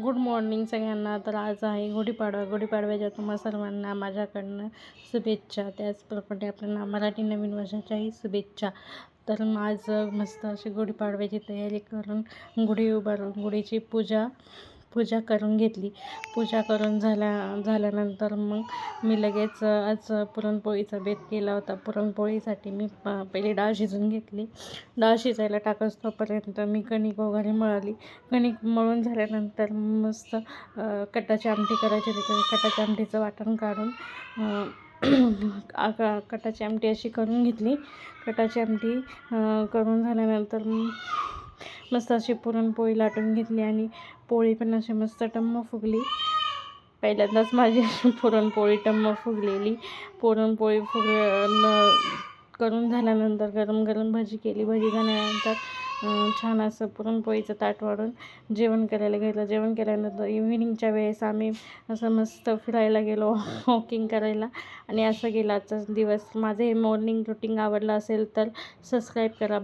Good morning सगळ्यांना. तर आज आहे गुढीपाडवा. गुढीपाडव्याच्या तुम्हा सर्वांना माझ्याकडनं शुभेच्छा. त्याचप्रमाणे आपल्याला मराठी नवीन वर्षाच्याही शुभेच्छा. तर आज मस्त अशी गुढीपाडव्याची तयारी करून गुढी उभारून गुढीची पूजा करून घेतली. पूजा करून झाल्यानंतर मग मी लगेच आज पुरणपोळीचा बेत केला होता. पुरणपोळीसाठी मी पहिले डाळ शिजून घेतली. डाळ शिजायला टाकत तोपर्यंत मी कणिक वगैरे मळली. कणिक मळून झाल्यानंतर मस्त कटाची आमटी करायची होती. तर कटाच्या आमटीचं वाटण काढून कटाची आमटी अशी करून घेतली. कटाची आमटी करून झाल्यानंतर मस्त अशी पुरणपोळी लाटून घेतली आणि पोळी पण अशी मस्त टम्म फुगली. पहिल्यांदाच माझी पुरणपोळी टम्म फुगलेली. पुरणपोळी करून झाल्यानंतर गरम गरम भजी केली. भजी झाल्यानंतर छान असं पुरणपोळीचं ताट वाढून जेवण करायला घेतलं. जेवण केल्यानंतर इव्हिनिंगच्या वेळेस आम्ही असं मस्त फिरायला गेलो, वॉकिंग करायला. आणि असं गेला आजचा दिवस. माझं हे मॉर्निंग रुटीन आवडलं असेल तर सबस्क्राईब करा.